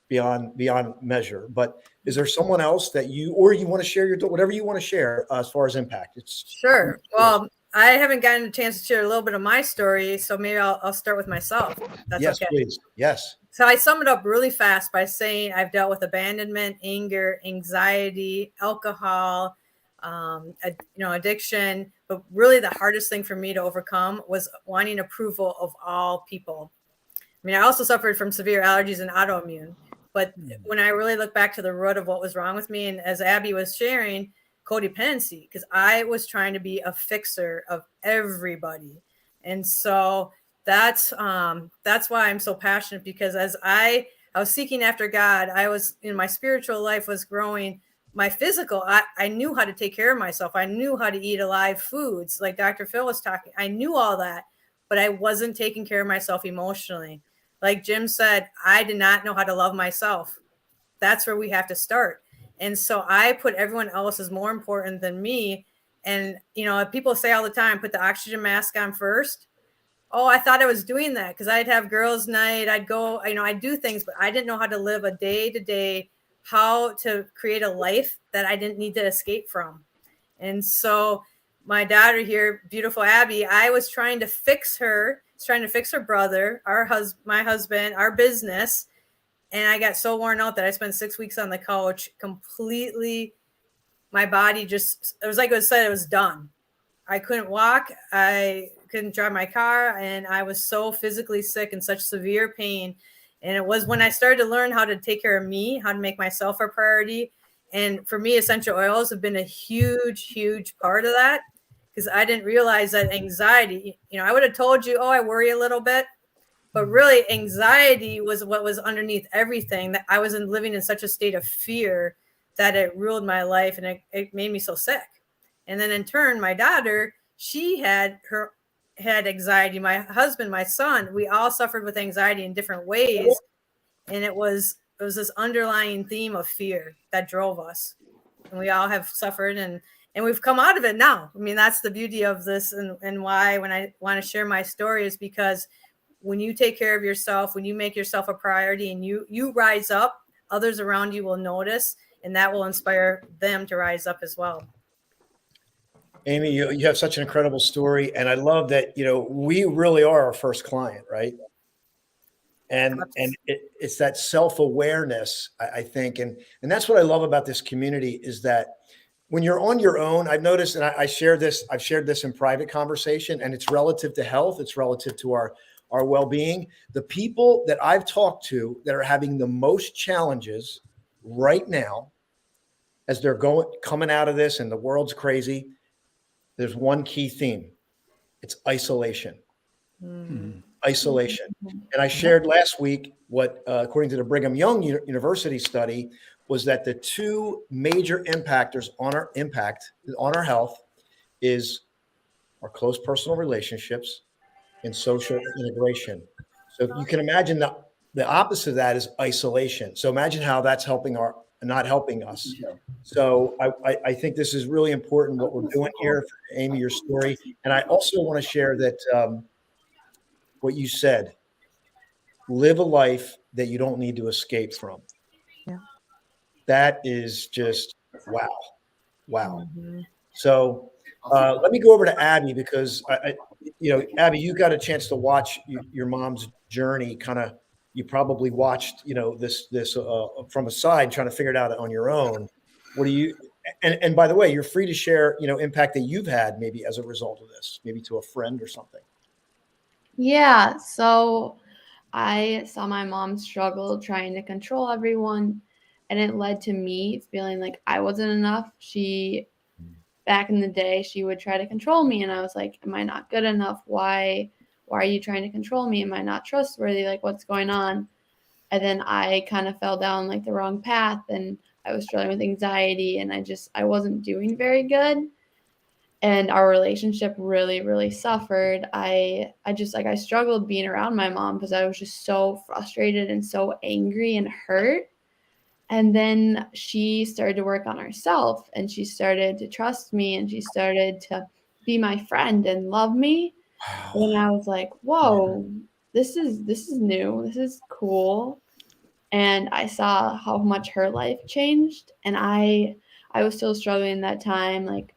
Speaker 1: beyond measure. But is there someone else that you want to share whatever you want to share as far as impact?
Speaker 6: Sure. Well, I haven't gotten a chance to share a little bit of my story, so maybe I'll start with myself. That's
Speaker 1: yes,
Speaker 6: okay.
Speaker 1: Please. Yes.
Speaker 6: So I sum it up really fast by saying I've dealt with abandonment, anger, anxiety, alcohol, addiction. But really the hardest thing for me to overcome was wanting approval of all people. I mean, I also suffered from severe allergies and autoimmune. But when I really look back to the root of what was wrong with me, and as Abby was sharing, codependency, because I was trying to be a fixer of everybody. And so that's why I'm so passionate, because as I was seeking after God, I was in my spiritual life was growing. My physical, I knew how to take care of myself. I knew how to eat alive foods, like Dr. Phil was talking. I knew all that, but I wasn't taking care of myself emotionally. Like Jim said, I did not know how to love myself. That's where we have to start. And so I put everyone else as more important than me. And, people say all the time, put the oxygen mask on first. Oh, I thought I was doing that because I'd have girls' night. I'd go, I'd do things, but I didn't know how to live a day-to-day, how to create a life that I didn't need to escape from. And so my daughter here, beautiful Abby, I was trying to fix her, brother, my husband, our business. And I got so worn out that I spent 6 weeks on the couch completely. My body it was like I said, it was done. I couldn't walk. I couldn't drive my car. And I was so physically sick and such severe pain. And it was when I started to learn how to take care of me, how to make myself a priority. And for me, essential oils have been a huge, huge part of that, because I didn't realize that anxiety, I would have told you, oh, I worry a little bit. But really, anxiety was what was underneath everything, that I was living in such a state of fear that it ruled my life, and it made me so sick. And then in turn, my daughter, she had anxiety. My husband, my son, we all suffered with anxiety in different ways. And it was this underlying theme of fear that drove us. And we all have suffered, and we've come out of it now. I mean, that's the beauty of this, and why when I want to share my story is because when you take care of yourself, when you make yourself a priority and you rise up, others around you will notice, and that will inspire them to rise up as well.
Speaker 1: Amy, you have such an incredible story. And I love that, we really are our first client, right? And it's that self-awareness, I think. And that's what I love about this community, is that when you're on your own, I've noticed, and I've shared this in private conversation, and it's relative to health. It's relative to our well-being. The people that I've talked to that are having the most challenges right now, as they're coming out of this and the world's crazy, there's one key theme. It's isolation. Isolation. And I shared last week what, according to the Brigham Young University study, was that the two major impactors on our health is our close personal relationships and social integration. So you can imagine the opposite of that is isolation. So imagine how that's not helping us. So I think this is really important, what we're doing here. Amy, your story. And I also want to share that what you said, live a life that you don't need to escape from.
Speaker 2: Yeah.
Speaker 1: That is just, wow. Mm-hmm. So let me go over to Abby, because Abby, you got a chance to watch your mom's journey. You probably watched, this from a side, trying to figure it out on your own. What do you? And by the way, you're free to share, impact that you've had maybe as a result of this, maybe to a friend or something.
Speaker 7: Yeah. So I saw my mom struggle trying to control everyone, and it led to me feeling like I wasn't enough. Back in the day, she would try to control me, and I was like, am I not good enough? Why are you trying to control me? Am I not trustworthy? Like, what's going on? And then I kind of fell down like the wrong path, and I was struggling with anxiety, and I wasn't doing very good. And our relationship really, really suffered. I struggled being around my mom because I was just so frustrated and so angry and hurt. And then she started to work on herself, and she started to trust me, and she started to be my friend and love me. And I was like, whoa, this is new. This is cool. And I saw how much her life changed. And I was still struggling that time. Like,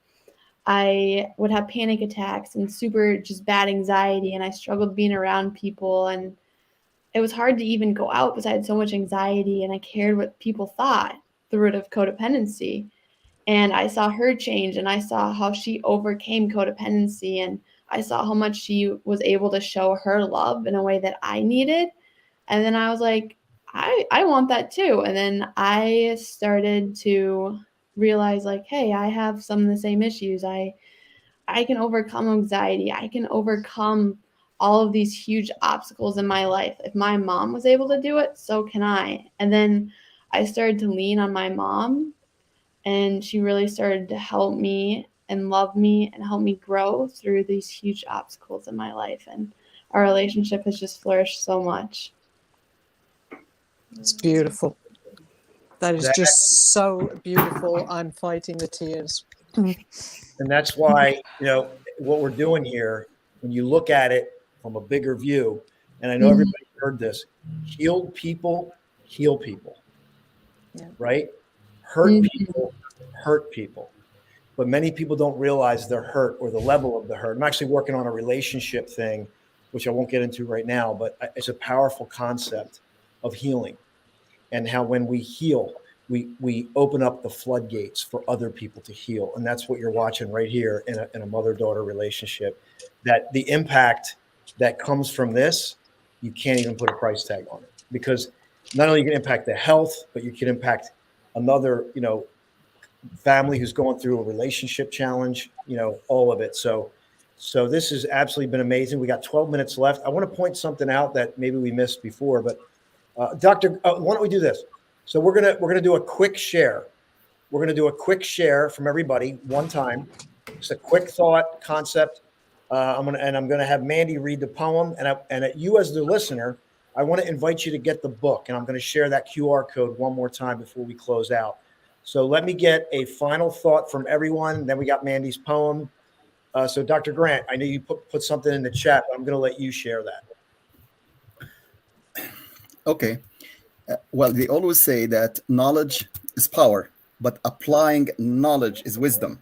Speaker 7: I would have panic attacks and super just bad anxiety. And I struggled being around people. And it was hard to even go out because I had so much anxiety and I cared what people thought, the root of codependency. And I saw her change, and I saw how she overcame codependency, and I saw how much she was able to show her love in a way that I needed. And then I was like, I want that too. And then I started to realize, like, hey, I have some of the same issues. I can overcome anxiety. I can overcome all of these huge obstacles in my life. If my mom was able to do it, so can I. And then I started to lean on my mom, and she really started to help me and love me and help me grow through these huge obstacles in my life. And our relationship has just flourished so much.
Speaker 2: It's beautiful. That is just so beautiful. I'm fighting the tears.
Speaker 1: And that's why, what we're doing here, when you look at it from a bigger view, and I know everybody heard this, healed people heal people, right? Hurt people hurt people. But many people don't realize they're hurt or the level of the hurt. I'm actually working on a relationship thing, which I won't get into right now, but it's a powerful concept of healing, and how when we heal, we open up the floodgates for other people to heal. And that's what you're watching right here in a mother-daughter relationship, that the impact that comes from this, you can't even put a price tag on it, because not only you can impact the health, but you can impact another, family who's going through a relationship challenge, all of it. So this has absolutely been amazing. We got 12 minutes left. I want to point something out that maybe we missed before, but Doctor, why don't we do this? So we're gonna do a quick share. We're gonna do a quick share from everybody one time. It's a quick thought concept. I'm gonna have Mandy read the poem, and you as the listener, I want to invite you to get the book, and I'm going to share that QR code one more time before we close out. So let me get a final thought from everyone. Then we got Mandy's poem. So Dr. Grant, I know you put something in the chat, but I'm going to let you share that.
Speaker 4: Okay. Well, they always say that knowledge is power, but applying knowledge is wisdom.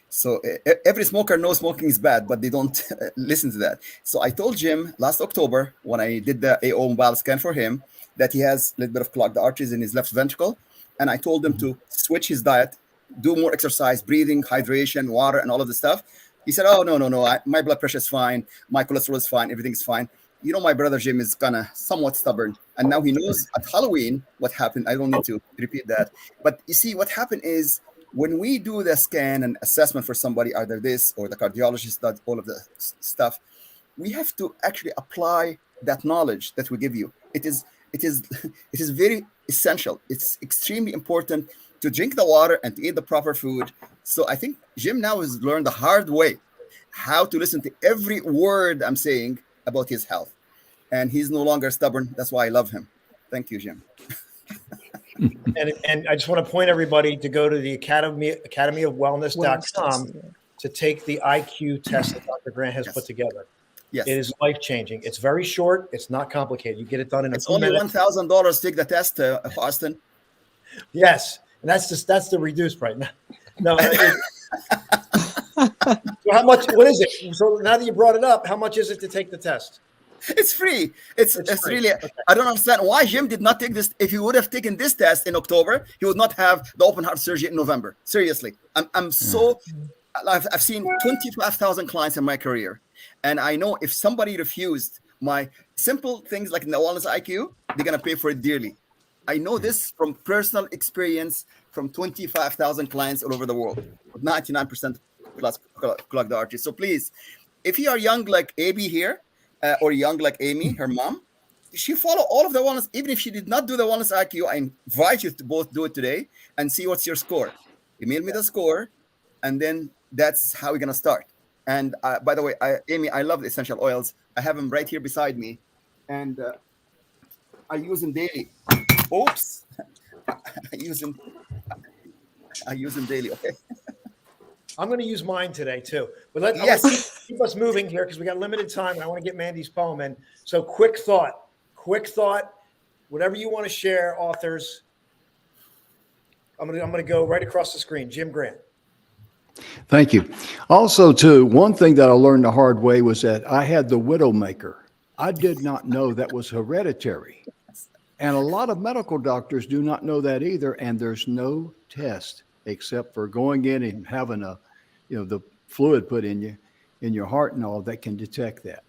Speaker 4: So every smoker knows smoking is bad, but they don't listen to that. So I told Jim last October, when I did the AO mobile scan for him, that he has a little bit of clogged arteries in his left ventricle. And I told him to switch his diet, do more exercise, breathing, hydration, water, and all of the stuff. He said, oh, no, my blood pressure is fine. My cholesterol is fine. Everything's fine. My brother Jim is kind of somewhat stubborn. And now he knows at Halloween what happened. I don't need to repeat that. But you see, what happened is, when we do the scan and assessment for somebody, either this or the cardiologist does all of the stuff, we have to actually apply that knowledge that we give you. It is very essential. It's extremely important to drink the water and to eat the proper food. So I think Jim now has learned the hard way how to listen to every word I'm saying about his health. And he's no longer stubborn. That's why I love him. Thank you, Jim.
Speaker 1: And I just want to point everybody to go to the academyofwellness.com to take the IQ test that Dr. Grant has put together.
Speaker 4: Yes.
Speaker 1: It is life-changing. It's very short. It's not complicated. You get it done in a few
Speaker 4: only
Speaker 1: minutes.
Speaker 4: $1,000 to take the test, Austin.
Speaker 1: Yes. And that's the reduced price. No. So how much, what is it? So now that you brought it up, how much is it to take the test?
Speaker 4: It's free. It's free. Really, okay. I don't understand why Jim did not take this. If he would have taken this test in October, he would not have the open heart surgery in November. Seriously. I've seen 25,000 clients in my career. And I know if somebody refused my simple things like the wellness IQ, they're going to pay for it dearly. I know this from personal experience from 25,000 clients all over the world, with 99% plus clogged arteries. So please, if you are young like AB here, or young like Amy, her mom, she follow all of the wellness. Even if she did not do the wellness IQ, I invite you to both do it today and see what's your score. Email me the score, and then that's how we're going to start. And by the way, Amy, I love the essential oils. I have them right here beside me, and I use them daily. Oops. I use them daily, okay?
Speaker 1: I'm going to use mine today too. But I
Speaker 4: Yes.
Speaker 1: want to keep us moving here because we got limited time, and I want to get Mandy's poem in. So, quick thought. Whatever you want to share, authors. I'm going to go right across the screen. Jim Grant.
Speaker 8: Thank you. Also, too, one thing that I learned the hard way was that I had the widowmaker. I did not know that was hereditary. And a lot of medical doctors do not know that either. And there's no test except for going in and having the fluid put in you, in your heart and all, that can detect that.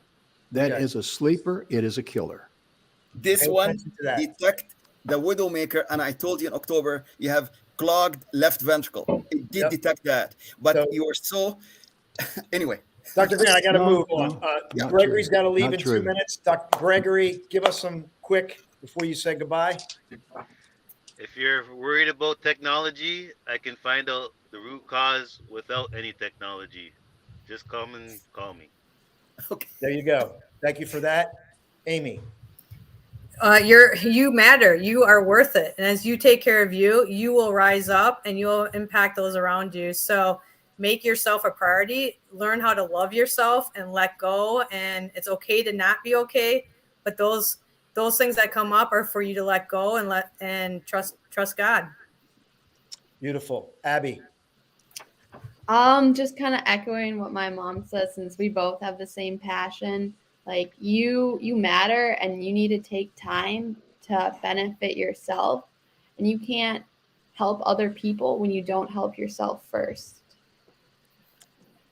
Speaker 8: That is a sleeper. It is a killer.
Speaker 4: This one detect the widowmaker, and I told you in October you have clogged left ventricle. It did detect that, but you were so anyway.
Speaker 1: Dr. Grant, I got to move on. Gregory's got to leave in 2 minutes. Dr. Gregory, give us some quick before you say goodbye.
Speaker 5: If you're worried about technology, I can find out the root cause without any technology. Just come and call me.
Speaker 1: Okay. There you go. Thank you for that. Amy.
Speaker 6: You matter. You are worth it. And as you take care of you, you will rise up and you'll impact those around you. So make yourself a priority, learn how to love yourself and let go. And it's okay to not be okay. But those things that come up are for you to let go and trust God. Beautiful.
Speaker 1: Abby.
Speaker 7: Just kind of echoing what my mom says, since we both have the same passion. Like you matter, and you need to take time to benefit yourself, and you can't help other people when you don't help yourself first.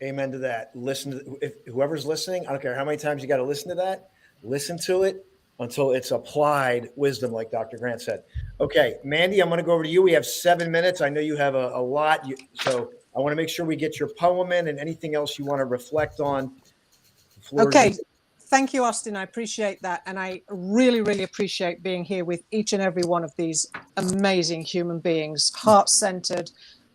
Speaker 1: Amen to that. If whoever's listening, I don't care how many times you got to listen to that, listen to it until it's applied wisdom, like Dr. Grant said. Okay, Mandy, I'm going to go over to you. We have 7 minutes. I know you have a lot, so I want to make sure we get your poem in and anything else you want to reflect on.
Speaker 2: Okay. Thank you, Austin. I appreciate that. And I really, really appreciate being here with each and every one of these amazing human beings, heart-centered,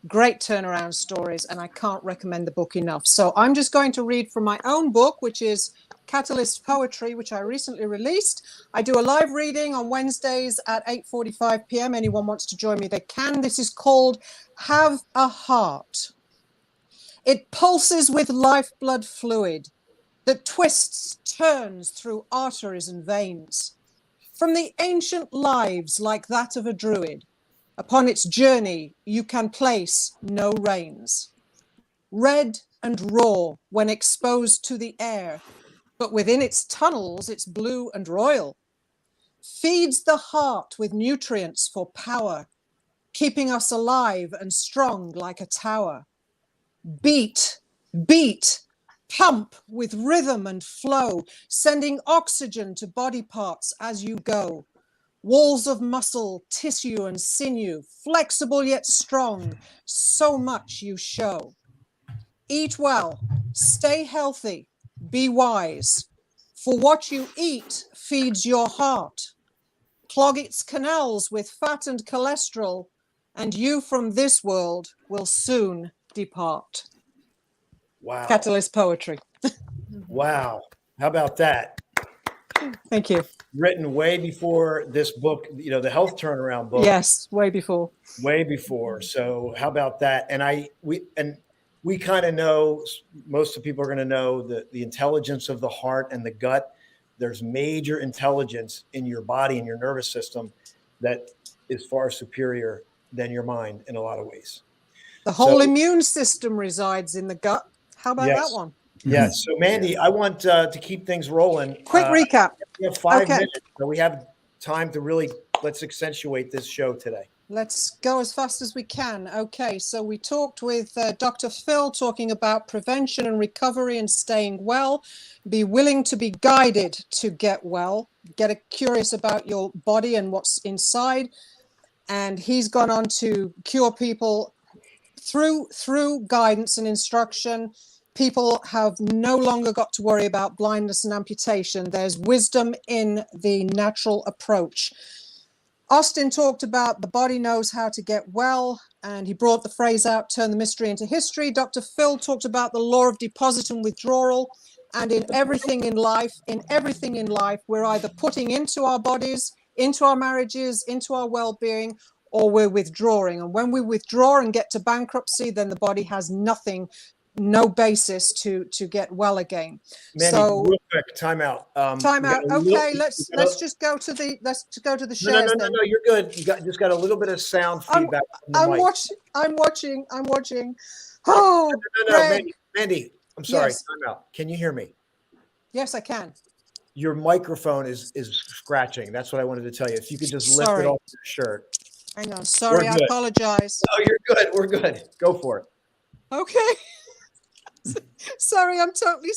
Speaker 2: great turnaround stories. And I can't recommend the book enough. So I'm just going to read from my own book, which is Catalyst Poetry, which I recently released. I do a live reading on Wednesdays at 8:45 p.m. Anyone wants to join me, they can. This is called Have a Heart. It pulses with lifeblood fluid that twists, turns through arteries and veins. From the ancient lives like that of a druid, upon its journey you can place no reins. Red and raw when exposed to the air, but within its tunnels it's blue and royal. Feeds the heart with nutrients for power, keeping us alive and strong like a tower. Beat, beat, pump with rhythm and flow, sending oxygen to body parts as you go. Walls of muscle, tissue and sinew, flexible yet strong, so much you show. Eat well, stay healthy, be wise, for what you eat feeds your heart. Clog its canals with fat and cholesterol, and you from this world will soon depart.
Speaker 1: Wow.
Speaker 2: Catalyst Poetry.
Speaker 1: Wow. How about that?
Speaker 2: Thank you.
Speaker 1: Written way before this book, the health turnaround book.
Speaker 2: Yes, way before.
Speaker 1: Way before. So how about that? And we kind of know, most of the people are going to know the intelligence of the heart and the gut. There's major intelligence in your body and your nervous system that is far superior than your mind in a lot of ways.
Speaker 2: The whole immune system resides in the gut. How about that one?
Speaker 1: Yes. So, Mandy, I want to keep things rolling.
Speaker 2: Quick recap.
Speaker 1: We have 5 minutes, so we have time to let's accentuate this show today.
Speaker 2: Let's go as fast as we can. Okay, so we talked with Dr. Phil talking about prevention and recovery and staying well. Be willing to be guided to get well. Get curious about your body and what's inside. And he's gone on to cure people through guidance and instruction. People have no longer got to worry about blindness and amputation. There's wisdom in the natural approach. Austin talked about the body knows how to get well, and he brought the phrase out, turn the mystery into history. Dr. Phil talked about the law of deposit and withdrawal, and in everything in life, we're either putting into our bodies, into our marriages, into our well-being, or we're withdrawing. And when we withdraw and get to bankruptcy, then the body has nothing, no basis to get well again.
Speaker 1: Mandy,
Speaker 2: So
Speaker 1: real quick, time out.
Speaker 2: time out. Okay, let's just go to the shares then.
Speaker 1: No, you're good. You just got a little bit of sound feedback.
Speaker 2: I'm watching. Oh,
Speaker 1: No,
Speaker 2: Greg.
Speaker 1: Mandy, I'm sorry.
Speaker 2: Yes.
Speaker 1: Time out. Can you hear me?
Speaker 2: Yes, I can.
Speaker 1: Your microphone is scratching. That's what I wanted to tell you. If you could just lift
Speaker 2: Sorry.
Speaker 1: it off your shirt.
Speaker 2: Hang on. Sorry,
Speaker 1: We're
Speaker 2: I
Speaker 1: good.
Speaker 2: apologize.
Speaker 1: Oh, you're good. We're good. Go for it.
Speaker 2: Okay. Sorry, I'm totally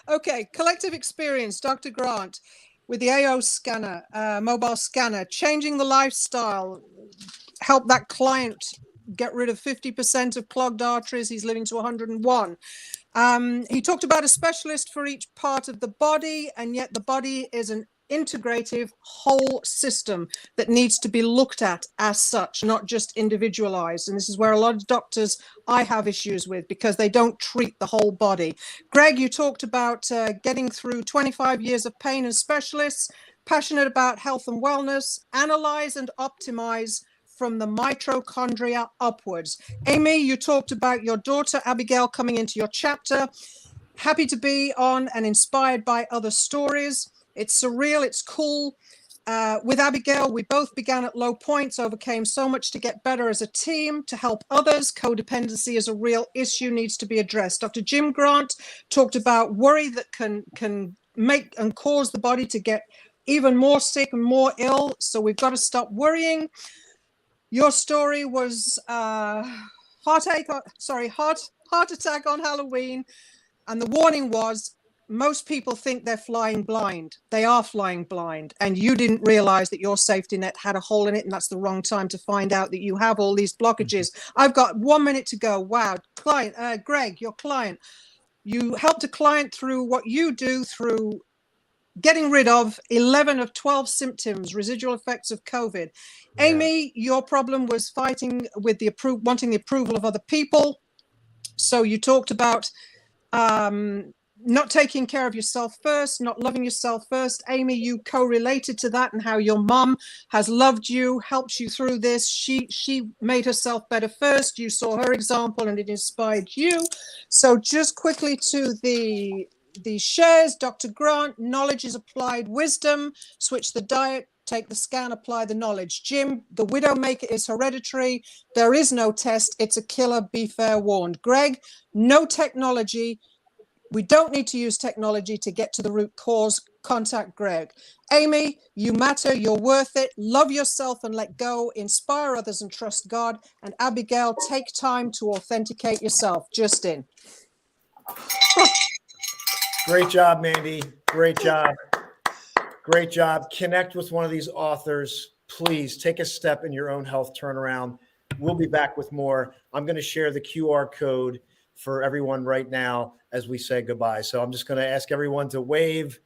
Speaker 2: okay. Collective experience, Dr. Grant, with the AO scanner, mobile scanner, changing the lifestyle, help that client get rid of 50% of clogged arteries. He's living to 101. He talked about a specialist for each part of the body, and yet the body is an integrative whole system that needs to be looked at as such, not just individualized. And this is where a lot of doctors I have issues with, because they don't treat the whole body. Greg, you talked about getting through 25 years of pain and specialists, passionate about health and wellness, analyze and optimize from the mitochondria upwards. Amy, you talked about your daughter Abigail coming into your chapter. Happy to be on and inspired by other stories. It's surreal, it's cool. With Abigail, we both began at low points, overcame so much to get better as a team, to help others. Codependency is a real issue, needs to be addressed. Dr. Jim Grant talked about worry that can make and cause the body to get even more sick and more ill. So we've got to stop worrying. Your story was heart attack on Halloween. And the warning was, most people think they're flying blind. They are flying blind. And you didn't realize that your safety net had a hole in it. And that's the wrong time to find out that you have all these blockages. I've got 1 minute to go. Wow. Client, Greg, your client, you helped a client through what you do through getting rid of 11 of 12 symptoms, residual effects of COVID. Yeah. Amy, your problem was fighting with wanting the approval of other people. So you talked about not taking care of yourself first, not loving yourself first. Amy, you co-related to that and how your mom has loved you, helped you through this. She made herself better first. You saw her example and it inspired you. So just quickly to the shares, Dr. Grant, knowledge is applied wisdom, switch the diet, take the scan, apply the knowledge. Jim, the widowmaker is hereditary. There is no test. It's a killer. Be fair warned. Greg, no technology. We don't need to use technology to get to the root cause. Contact Greg. Amy, you matter. You're worth it. Love yourself and let go. Inspire others and trust God. And Abigail, take time to authenticate yourself. Justin.
Speaker 1: Great job, Mandy. Great job. Great job. Connect with one of these authors. Please take a step in your own health turnaround. We'll be back with more. I'm going to share the QR code for everyone right now as we say goodbye. So I'm just going to ask everyone to wave.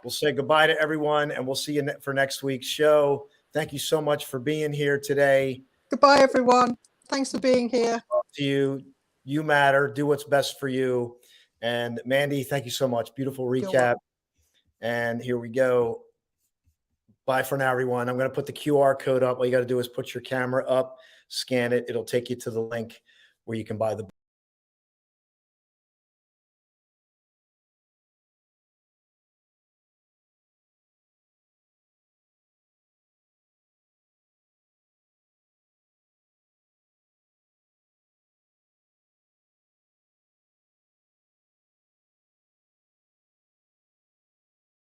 Speaker 1: We'll say goodbye to everyone, and we'll see you for next week's show. Thank you so much for being here today.
Speaker 2: Goodbye, everyone. Thanks for being here.
Speaker 1: To you. You matter. Do what's best for you. And Mandy, thank you so much. Beautiful recap. And here we go. Bye for now, everyone. I'm going to put the QR code up. All you got to do is put your camera up, scan it. It'll take you to the link where you can buy the book.